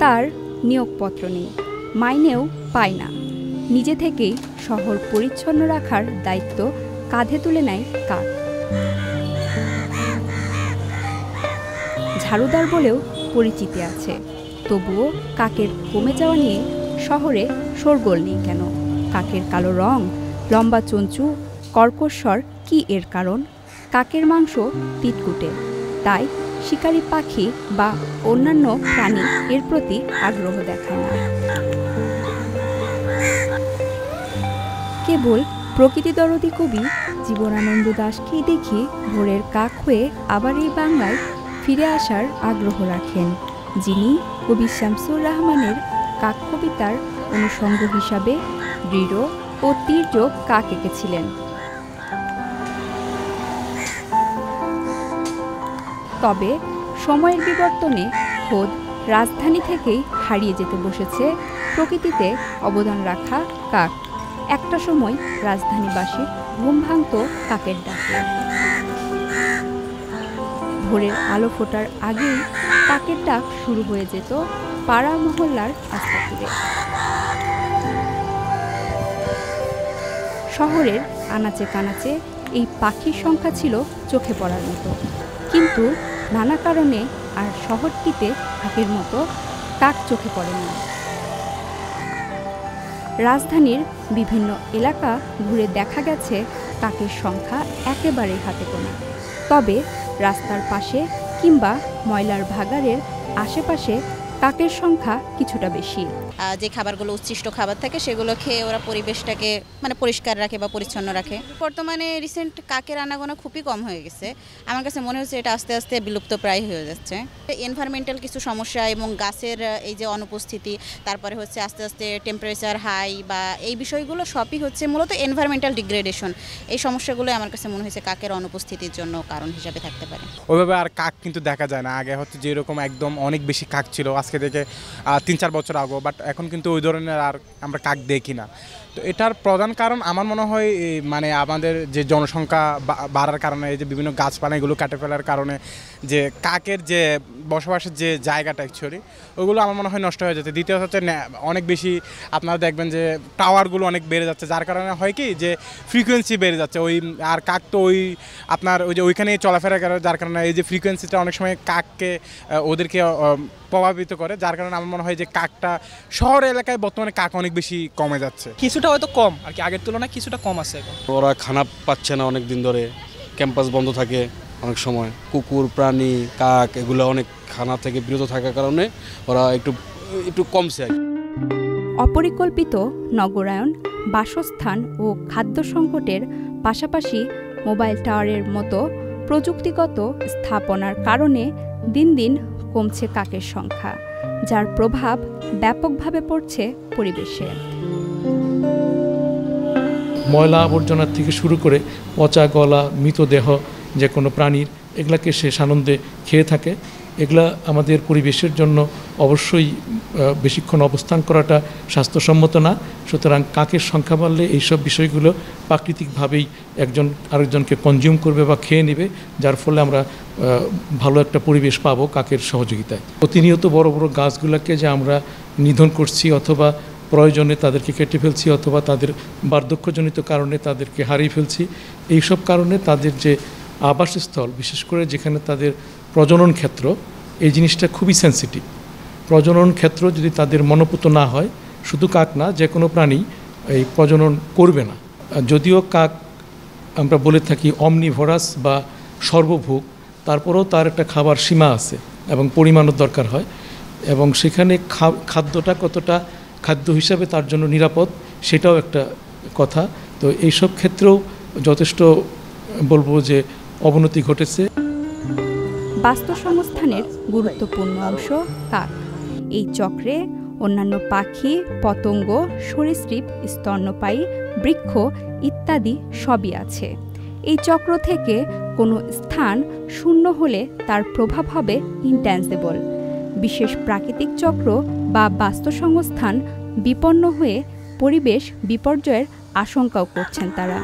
তার নিয়োগপত্র নেই, মাইনেও পায় না। নিজে থেকেই শহর পরিচ্ছন্ন রাখার দায়িত্ব কাঁধে তুলে নেয় কাক। ঝাড়ুদার বলেও পরিচিতি আছে, তবুও কাকের কমে যাওয়া নিয়ে শহরে শোরগোল নেই কেন? কাকের কালো রং, লম্বা চঞ্চু, কর্কশ্বর কি এর কারণ? কাকের মাংস তিতকুটে, তাই শিকারী পাখি বা অন্যান্য প্রাণী এর প্রতি আগ্রহ দেখায় না। কেবল প্রকৃতিদরদী কবি জীবনানন্দ দাশকেই দেখি ভোরের কাক হয়ে আবার এই বাংলায় ফিরে আসার আগ্রহ রাখেন, যিনি কবি শামসুর রহমানের কাক কবিতার অনুষঙ্গ হিসাবে দৃঢ় ও তীর্যক কাক এঁকেছিলেন। তবে সময়ের বিবর্তনে খোদ রাজধানী থেকেই হারিয়ে যেতে বসেছে প্রকৃতিতে অবদান রাখা কাক। একটা সময় রাজধানীবাসীর ঘুম ভাঙত কাকের ডাকে। ভোরের আলো ফোটার আগেই কাকের ডাক শুরু হয়ে যেত পাড়া মহল্লার আস্তাপুরে। শহরের আনাচে কানাচে এই পাখির সংখ্যা ছিল চোখে পড়ার মতো, কিন্তু নানা কারণে আর শহরটিতে আগের মতো কাক চোখে পড়ে না। রাজধানীর বিভিন্ন এলাকা ঘুরে দেখা গেছে কাকের সংখ্যা একেবারেই হাতে গোনা। তবে রাস্তার পাশে কিংবা ময়লার ভাগাড়ের আশেপাশে কাকের সংখ্যা কিছুটা বেশি। যে খাবারগুলো উচ্ছিষ্ট খাবার থাকে সেগুলো খেয়ে ওরা পরিবেশটাকে পরিষ্কার রাখে বা পরিচ্ছন্ন রাখে। বর্তমানে রিসেন্ট কাকের আনাগোনা খুবই কম হয়ে গেছে। আমার কাছে মনে হচ্ছে এটা আস্তে আস্তে বিলুপ্ত প্রায় হয়ে যাচ্ছে। এনভায়রনমেন্টাল কিছু সমস্যা এবং গাছের এই যে অনুপস্থিতি, তারপরে হচ্ছে আস্তে আস্তে টেম্পারেচার হাই বা এই বিষয়গুলো সবই হচ্ছে মূলত এনভায়রনমেন্টাল ডিগ্রেডেশন। এই সমস্যাগুলো আমার কাছে মনে হয়েছে কাকের অনুপস্থিতির জন্য কারণ হিসেবে থাকতে পারে। ওইভাবে আর কাক কিন্তু দেখা যায় না। আগে হচ্ছে যেরকম একদম অনেক বেশি কাক ছিল আজকে থেকে 3-4 বছর আগে, বাট এখন কিন্তু ওই ধরনের আর আমরা কাক দেখি না। তো এটার প্রধান কারণ আমার মনে হয় আমাদের যে জনসংখ্যা বাড়ার কারণে, এই যে বিভিন্ন গাছপালা এগুলো কাটে ফেলার কারণে যে কাকের যে বসবাসের যে জায়গাটা অ্যাকচুয়ালি ওইগুলো আমার মনে হয় নষ্ট হয়ে যাচ্ছে। দ্বিতীয়ত হচ্ছে অনেক বেশি আপনারা দেখবেন যে টাওয়ারগুলো অনেক বেড়ে যাচ্ছে, যার কারণে হয় কি যে ফ্রিকোয়েন্সি বেড়ে যাচ্ছে। আর কাক তো ওইখানেই চলাফেরা করে, যার কারণে এই যে ফ্রিকোয়েন্সিটা অনেক সময় কাককে ওদেরকে প্রভাবিত করে, যার কারণে আমার মনে হয় যে কাকটা শহর এলাকায় বর্তমানে কাক অনেক বেশি কমে যাচ্ছে। কিছুটা হয়তো কম আর কি, আগের তুলনায় কিছুটা কম আছে। ওরা খানা পাচ্ছে না অনেক দিন ধরে, ক্যাম্পাস বন্ধ থাকে অনেক সময়। কুকুর, প্রাণী, কাক এগুলো অনেক খানা থেকে বিরত থাকার কারণে ওরা একটু কমছে। অপরিকল্পিত নগরায়ন, বাসস্থান ও খাদ্য সংকটের পাশাপাশি মোবাইল টাওয়ারের মতো প্রযুক্তিগত স্থাপনার কারণে দিন দিন কমছে কাকের সংখ্যা, যার প্রভাব ব্যাপকভাবে পড়ছে পরিবেশে। ময়লা আবর্জনার থেকে শুরু করে পচা গলা মৃতদেহ যে কোনো প্রাণীর, এগুলাকে সে সানন্দে খেয়ে থাকে। এগুলা আমাদের পরিবেশের জন্য অবশ্যই বেশিক্ষণ অবস্থান করাটা স্বাস্থ্যসম্মত না। সুতরাং কাকের সংখ্যা বাড়লে এইসব বিষয়গুলো প্রাকৃতিকভাবেই একজন আরেকজনকে কনজিউম করবে বা খেয়ে নেবে, যার ফলে আমরা ভালো একটা পরিবেশ পাবো কাকের সহযোগিতায়। প্রতিনিয়ত বড় বড় গাছগুলোকে যে আমরা নিধন করছি অথবা প্রয়োজনে তাদেরকে কেটে ফেলছি অথবা তাদের বার্ধক্যজনিত কারণে তাদেরকে হারিয়ে ফেলছি, এইসব কারণে তাদের যে আবাসস্থল, বিশেষ করে যেখানে তাদের প্রজনন ক্ষেত্র, এই জিনিসটা খুবই সেন্সিটিভ। প্রজনন ক্ষেত্র যদি তাদের মনোপুত না হয়, শুধু কাক না যে কোনো প্রাণী এই প্রজনন করবে না। যদিও কাক আমরা বলে থাকি অমনিভোরাস বা সর্বভোগ, তারপরেও তার একটা খাবার সীমা আছে এবং পরিমাণও দরকার হয়, এবং সেখানে খাদ্যটা কতটা খাদ্য হিসাবে তার জন্য নিরাপদ সেটাও একটা কথা। তো এইসব ক্ষেত্রেও যথেষ্ট বলবো যে অবনতি ঘটেছে। বাস্তুসংস্থানের গুরুত্বপূর্ণ অংশ কাক। এই চক্রে অন্যান্য পাখি, পতঙ্গ, সরীসৃপ, স্তন্যপায়ী, বৃক্ষ ইত্যাদি সবই আছে। এই চক্র থেকে কোনো স্থান শূন্য হলে তার প্রভাব হবে ইনট্যাঞ্জেবল। বিশেষ প্রাকৃতিক চক্র বা বাস্তুসংস্থান বিপন্ন হয়ে পরিবেশ বিপর্যয়ের আশঙ্কাও করছেন তারা।